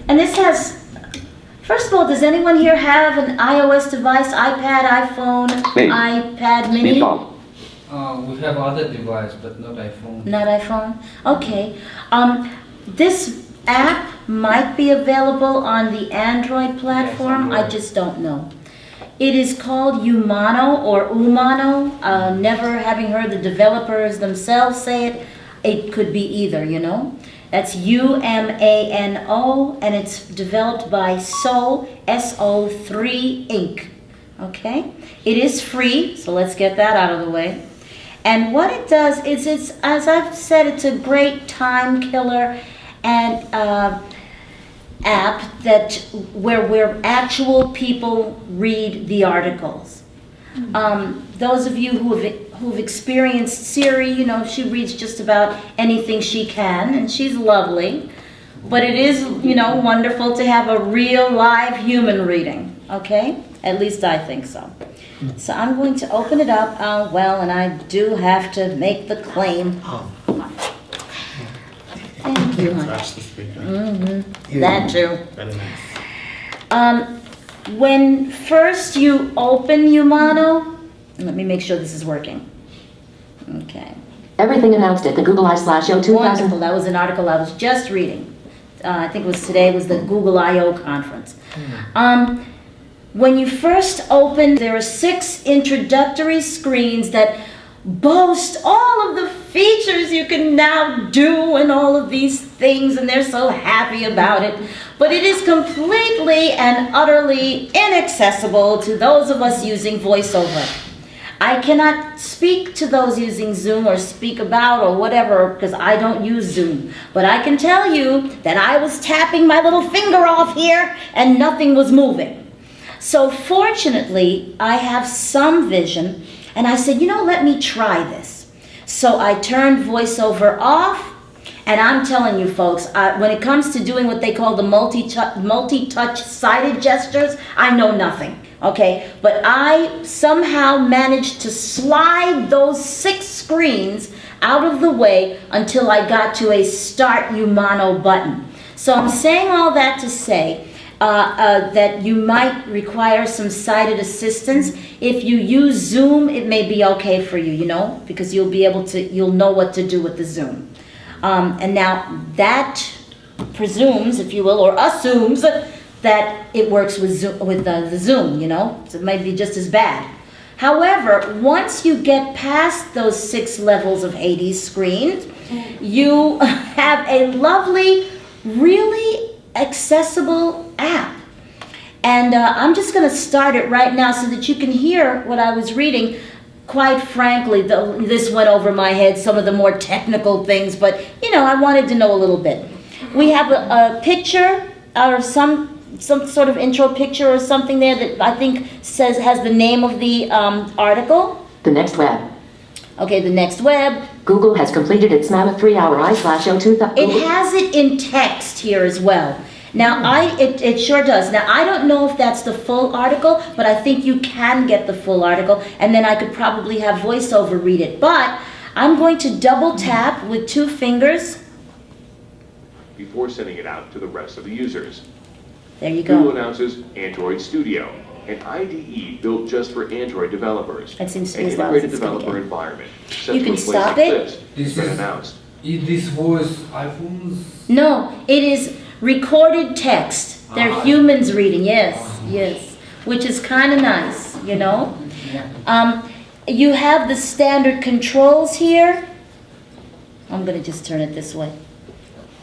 And this has, first of all, does anyone here have an iOS device, iPad, iPhone, Me. iPad mini? Meatball. We have other device, but not iPhone. Not iPhone? Okay. This app might be available on the Android platform. I Android. just don't know. It is called Umano or Umano. Never having heard the developers themselves say it. It could be either, you know. That's UMANO, and it's developed by SO3 Inc. Okay? It is free, so let's get that out of the way. And what it does is, it's, as I've said, it's a great time killer and app where actual people read the articles. Those of you who've experienced Siri, you know, she reads just about anything she can, and she's lovely. But it is, you know, wonderful to have a real live human reading, okay? At least I think so. So I'm going to open it up. Well, and I do have to make the claim. Thank you. Scratch the speaker. That too. Very nice. When first you open Umano, let me make sure this is working. Okay. Everything announced at the Google I/O 2000. Wonderful. That was an article I was just reading. I think it was today. It was the Google I/O conference. When you first open, there are 6 introductory screens that boast all of the features you can now do and all of these things, and they're so happy about it. But it is completely and utterly inaccessible to those of us using VoiceOver. I cannot speak to those using Zoom or speak about or whatever, because I don't use Zoom. But I can tell you that I was tapping my little finger off here and nothing was moving. So fortunately, I have some vision, and I said, you know, let me try this. So I turned VoiceOver off, and I'm telling you folks, when it comes to doing what they call the multi-touch sighted gestures, I know nothing, okay? But I somehow managed to slide those 6 screens out of the way until I got to a Start Umano button. So I'm saying all that to say that you might require some sighted assistance. If you use Zoom, it may be okay for you, you know, because you'll know what to do with the Zoom. And now that presumes, if you will, or assumes that it works with the Zoom, you know, so it might be just as bad. However, once you get past those 6 levels of Hades screens, you have a lovely, really accessible app. And I'm just going to start it right now so that you can hear what I was reading. Quite frankly, this went over my head, some of the more technical things, but you know, I wanted to know a little bit. We have a picture or some sort of intro picture or something there that I think has the name of the article. The next web. Okay, the next web. Google has completed its mammoth 3-hour I/O 2000. It has it in text here as well. Now, it sure does. Now, I don't know if that's the full article, but I think you can get the full article, and then I could probably have VoiceOver read it. But I'm going to double tap with 2 fingers. Before sending it out to the rest of the users. There you Google go. announces Android Studio, an IDE built just for Android developers. That seems to An be as loud as integrated it's gonna developer get. environment. You can stop it. This This been is- announced. Is this voice iPhones? No, it is recorded text. They're humans reading, yes, yes, which is kind of nice, you know. You have the standard controls here. I'm going to just turn it this way.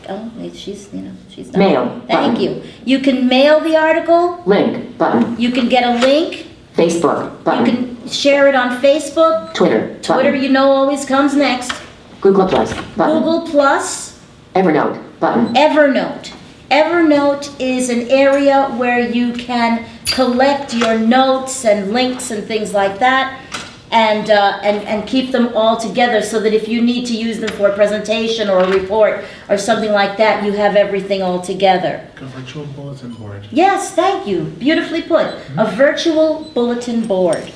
Oh, she's not. Mail. Thank Button. you. You can mail the article. Link. Button. You can get a link. Facebook. You Button. can share it on Facebook. Twitter. Twitter, Button. you know, always comes next. Google Plus. Button. Google Plus. Evernote. Button. Evernote. Evernote is an area where you can collect your notes and links and things like that, and keep them all together so that if you need to use them for a presentation or a report or something like that, you have everything all together. A virtual bulletin board. Yes, thank you. Beautifully put. A virtual bulletin board.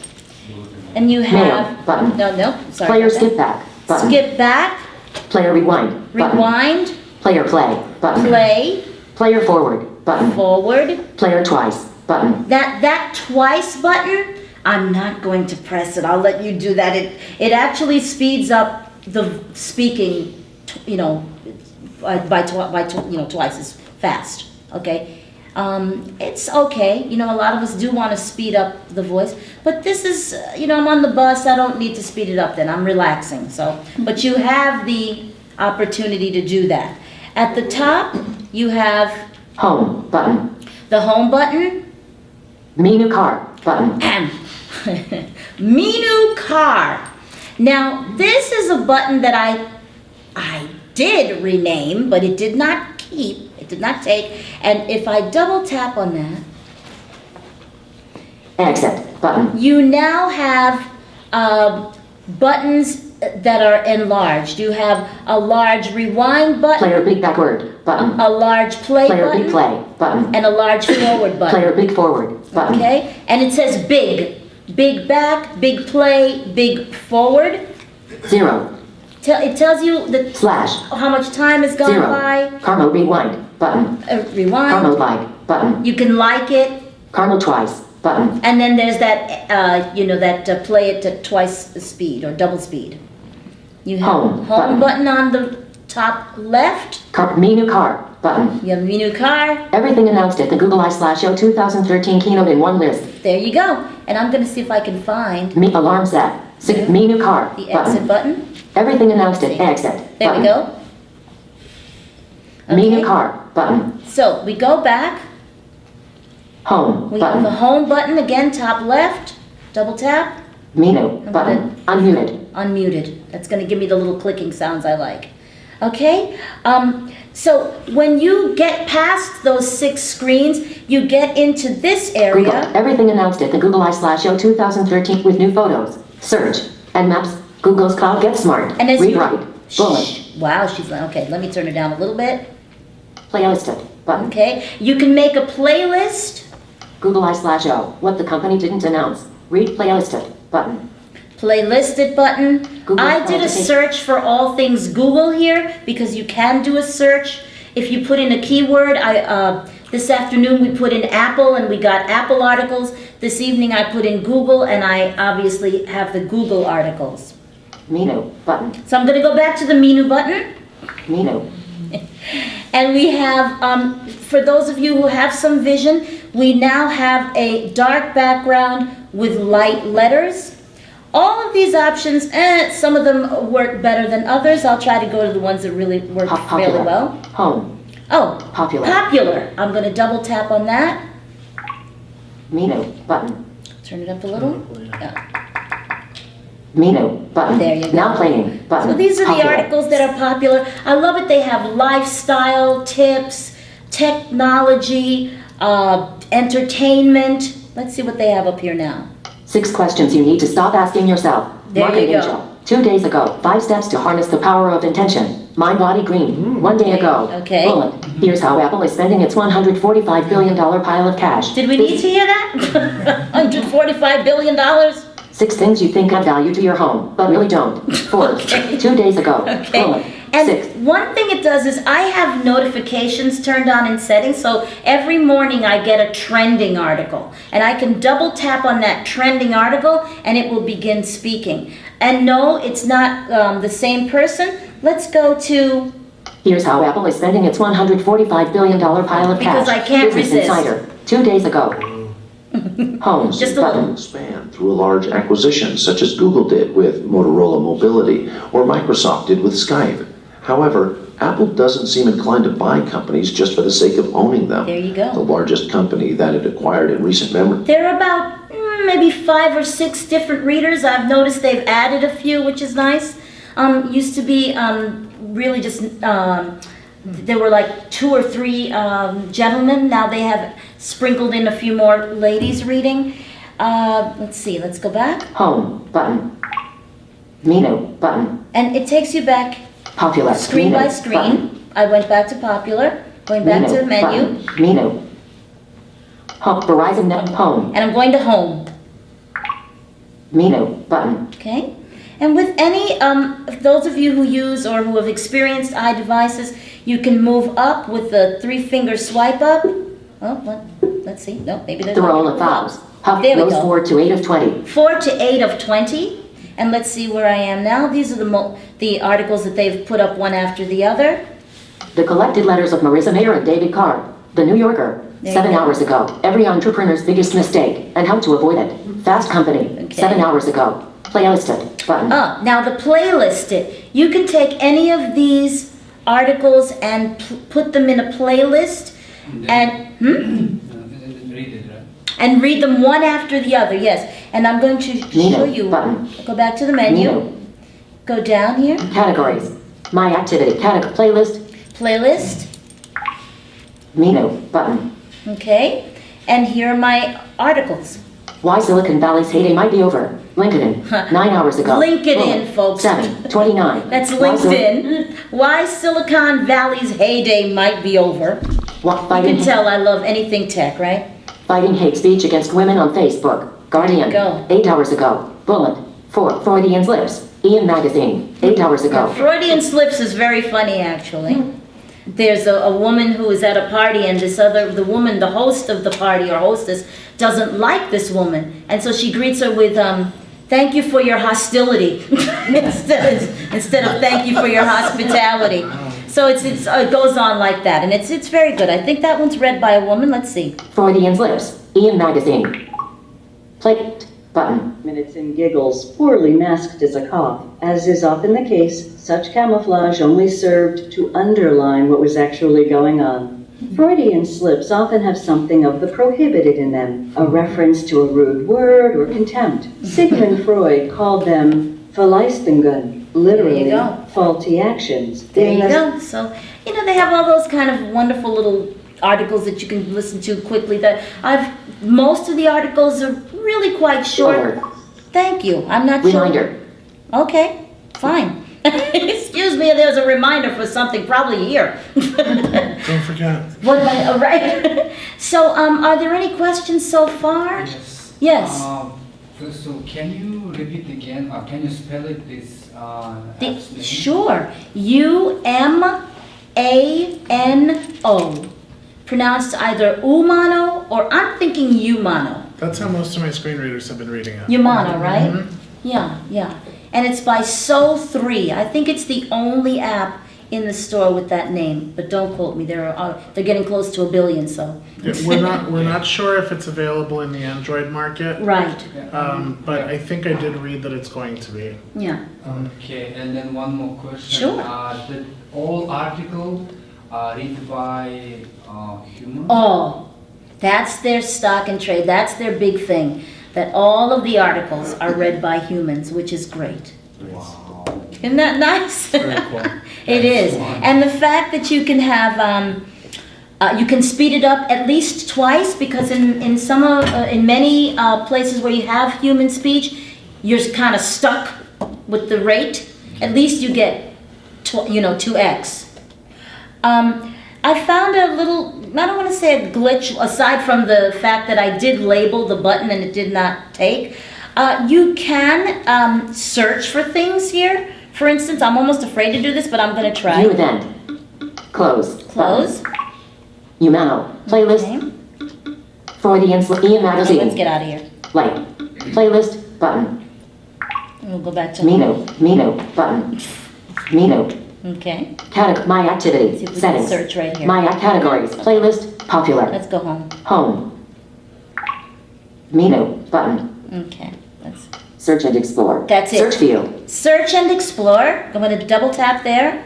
And you have... Mail. Button. No, sorry. Player about that. skip back. Button. Skip back. Player rewind. Button. Rewind. Player play. Button. Play. Player forward. button. forward. Player twice, button. That twice button, I'm not going to press it. I'll let you do that. It actually speeds up the speaking, twice as fast. Okay, it's okay. A lot of us do want to speed up the voice, but this is, I'm on the bus. I don't need to speed it up. Then I'm relaxing. So, but you have the opportunity to do that. At the top, you have Home, button. the home button. Menu car, button. Menu car. Now, this is a button that I did rename, but it did not keep, it did not take. And if I double tap on that, Exit, button. you now have buttons that are enlarged. You have a large rewind button, Player big backward, button. a large play Player big button, play, button. and a large forward button. Player big forward, button. Okay? And it says big. Big back, big play, big forward. 0, It tells you slash, how much time has gone 0. by. Carmo rewind, button. Rewind. Carmo like, button. You can like it. Carmo twice, button. And then there's that, play it to twice the speed or double speed. You have Home button on the top left. Menu car, button. You have menu car. Everything announced at the Google I/O 2013 keynote in one list. There you go. And I'm going to see if I can find Alarm set. Menu car, the button. exit button. Everything announced at exit. There we button. go. Menu Okay. car, button. So we go back. Home, We have button. the home button again, top left. Double tap. Menu, button. Unmuted. Unmuted. That's going to give me the little clicking sounds I like. Okay? So when you get past those 6 screens, you get into this Google. area. Everything announced at the Google I/O 2013 with new photos, search, and maps. Google's Cloud Get Smart. And as Read you- right. Bullet. Shh. Wow, she's like, okay, let me turn it down a little bit. Playlisted. Button. Okay? You can make a playlist. Google I/O. What the company didn't announce. Read playlisted. Button. Playlisted button. Google I did a Authentication. search for all things Google here because you can do a search. If you put in a keyword, this afternoon we put in Apple and we got Apple articles. This evening I put in Google and I obviously have the Google articles. Menu. Button. So I'm going to go back to the menu button. Menu. And we have, for those of you who have some vision, we now have a dark background with light letters. All of these options, some of them work better than others. I'll try to go to the ones that really work Popular. fairly well. Home. Oh, Popular. popular. I'm going to double tap on that. Menu. Button. Turn it up a little. Yeah. Menu. Button. There you go. Now playing. Button. So these are the Popular. articles that are popular. I love it. They have lifestyle tips, technology, entertainment. Let's see what they have up here now. 6 questions you need to stop asking yourself. There Market you go. Angel. 2 days ago. 5 steps to harness the power of intention. Mind Body Green. 1 day ago. Okay. Bullet. Here's how Apple is spending its $145 billion pile of cash. Did we need to hear that? $145 billion? 6 things you think add value to your home, but really don't. 4. Okay. 2 days ago. Okay. Bullet. And 6. one thing it does is I have notifications turned on in settings, so every morning I get a trending article. And I can double tap on that trending article and it will begin speaking. And no, it's not the same person. Let's go to, Here's how Apple is spending its $145 billion pile of cash. Because I can't Business resist. Insider. 2 days ago. Home. Just a button. little. Expand through a large acquisition such as Google did with Motorola Mobility or Microsoft did with Skype. However, Apple doesn't seem inclined to buy companies just for the sake of owning them. There you go. The largest company that it acquired in recent memory. There are about maybe 5 or 6 different readers. I've noticed they've added a few, which is nice. Used to be really just, there were like 2 or 3 gentlemen. Now they have sprinkled in a few more ladies reading. Let's see, let's go back. Home. Button. Menu. Button. And it takes you back Popular. screen Menu. by screen. Button. I went back to popular, going back to menu, Button. Menu. Home. Verizon Net. Home. and I'm going to home. Menu. Button. Okay? And with any, those of you who use or who have experienced iDevices, you can move up with the 3-finger swipe up. Oh, what? Let's see. No, maybe there's The roll of fouls. Huff There we goes go. 4 to 8 of 20. 4 to 8 of 20. And let's see where I am now. These are the articles that they've put up one after the other. The collected letters of Marissa Mayer and David Carr. The New Yorker. There 7 you go. hours ago. Every entrepreneur's biggest mistake and how to avoid it. Fast Company. Okay. 7 hours ago. Playlisted. Button. Oh, now the playlist it. You can take any of these articles and put them in a playlist and Read it, right? and read them one after the other. Yes, and I'm going to show Menu you. button. Go back to the menu. Menu. Go down here. Categories. My activity. Category. Playlist. Playlist. Menu button. Okay, and here are my articles. Why Silicon Valley's heyday might be over. LinkedIn. 9 hours ago. LinkedIn, folks. 7:29. That's Why Sil- LinkedIn. Why Silicon Valley's heyday might be over. Why You fighting, can tell I love anything tech, right? fighting hate speech against women on Facebook. Guardian. Go. 8 hours ago. Bullet. 4 Freudian slips. Ian Magazine. 8 hours ago. Freudian slips is very funny, actually. There's a woman who is at a party, and the woman, the host of the party or hostess, doesn't like this woman, and so she greets her with, "Thank you for your hostility," instead of "Thank you for your hospitality." So it goes on like that, and it's very good. I think that one's read by a woman. Let's see. Freudian slips. Ian Magazine. Plate. Button. Minutes and giggles, poorly masked as a cough. As is often the case, such camouflage only served to underline what was actually going on. Freudian slips often have something of the prohibited in them, a reference to a rude word or contempt. Sigmund Freud called them Verleistungen, literally go. faulty actions. There In you the- go. So, they have all those kind of wonderful little articles that you can listen to quickly. Most of the articles are really quite short. Forward. Thank you. I'm not sure. Reminder. Okay, fine. Excuse me, there's a reminder for something probably here. Don't forget. What, oh, right. So, are there any questions so far? Yes. Yes. So can you repeat again, or can you spell it this app's name? Sure. Umano. Pronounced either Umano or I'm thinking Umano. That's how most of my screen readers have been reading it. Umano, right? Mhm. Yeah. And it's by So3. I think it's the only app in the store with that name, but don't quote me. They're getting close to 1 billion, so. Yeah, we're not sure if it's available in the Android market. Right. But I think I did read that it's going to be. Yeah. Okay, and then one more question. Sure. The all article read by human? Oh, that's their stock and trade. That's their big thing. That all of the articles are read by humans, which is great. Wow. Isn't that nice? Very cool. It is. And the fact that you can have, you can speed it up at least twice, because in many places where you have human speech, you're kind of stuck with the rate. At least you get, 2x. I found a little, I don't want to say a glitch, aside from the fact that I did label the button and it did not take. You can search for things here. For instance, I'm almost afraid to do this, but I'm going to try. View event. Close. Close. Umano. Playlist. Okay. Freudian slip. Ian Let's Magazine. get out of here. Light. Playlist. Button. We'll go back to Menu. Button. Menu. Okay. My activity. See if we can Settings. search right here. My categories. Playlist. Popular. Let's go home. Home. Menu. Button. Okay. Let's Search and explore. That's it. Search field. search and explore. I'm going to double tap there.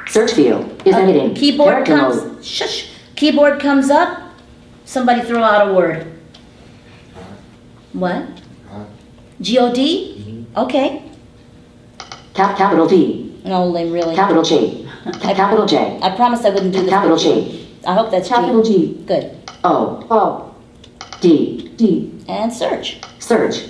Search field is editing. Keyboard Character mode. comes. Shush. Keyboard comes up. Somebody throw out a word. What? G-O-D? Okay. Capital D. No, they really. Capital G. Capital J. I promised I wouldn't do this. Capital before. G. I hope that's Capital G. G. Good. O. D. And search. Search.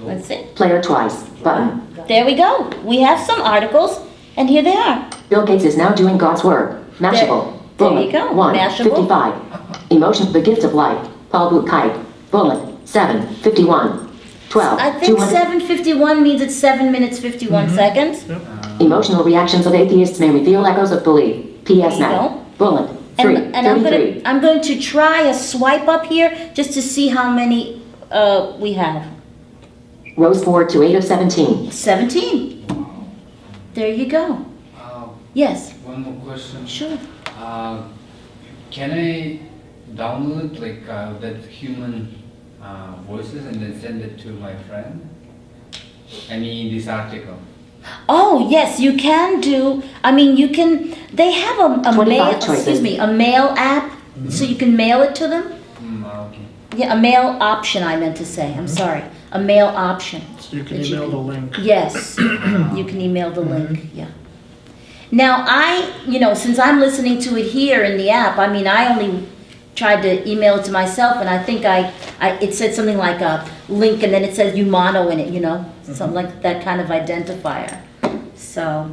Let's see. Player twice. Button. There we go. We have some articles, and here they are. Bill Gates is now doing God's work. Mashable. There Bullet. you go. 1. Mashable. 55. Emotion. The gift of life. Paul Buchheit. Bullet. 7. 51. 12. I think 200. 7:51 means it's 7 minutes 51 seconds. Emotional reactions of atheists may reveal echoes of belief. There P.S. you Now. go. Bullet. 3, And I'm 33. I'm going to try a swipe up here just to see how many we have. Rows 4 to 8 of 17. 17. There you go. Yes, One more question. sure. Can I download that human voices and then send it to my friend? I mean this article. Oh, yes, you can do, I mean, you can, they have a 25 mail, choices. excuse me, a mail app, so you can mail it to them. Okay. Yeah, a mail option, I meant to say, I'm sorry, a mail option. So you can That you email can- the link. Yes, you can email the link, yeah. Now, since I'm listening to it here in the app, I mean, I only tried to email it to myself, and I think it said something like a link, and then it says Umano in it, something like that kind of identifier. So,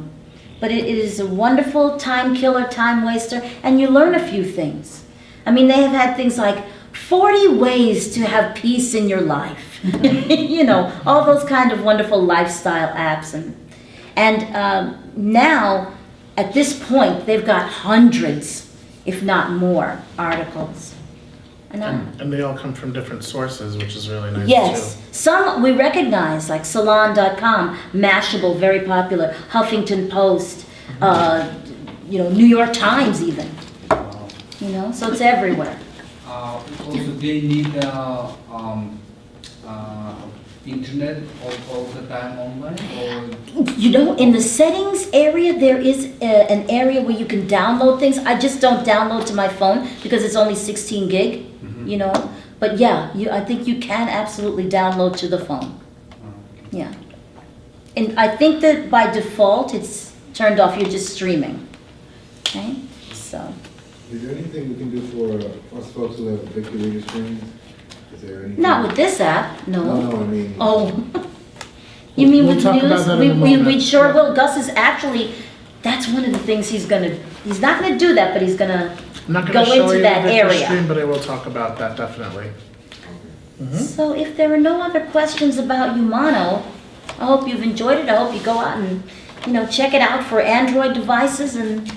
but it is a wonderful time killer, time waster, and you learn a few things. I mean, they have had things like 40 ways to have peace in your life. All those kind of wonderful lifestyle apps. And now, at this point, they've got hundreds, if not more, articles. And they all come from different sources, which is really nice Yes, too. some we recognize, like Salon.com, Mashable, very popular, Huffington Post, New York Times even, so it's everywhere. Also, they need internet all the time online, or In the settings area, there is an area where you can download things. I just don't download to my phone because it's only 16 gig, But yeah, I think you can absolutely download to the phone. Yeah. And I think that by default, it's turned off. You're just streaming. Okay? So. Is there anything we can do for us folks who have a big computer screen? Is there anything? Not with this app, no. No, I mean. Oh. You mean We'll with talk about news? that in a We moment. sure Yeah. will. Gus is actually, that's one of the things he's not gonna do that, but he's gonna I'm not go going to show into you that the Victor area. stream, but I will talk about that definitely. So if there are no other questions about Umano, I hope you've enjoyed it. I hope you go out and, check it out for Android devices, and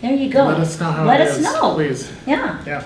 there you go. Let us know how Let it us is, know. please. Yeah. Yeah.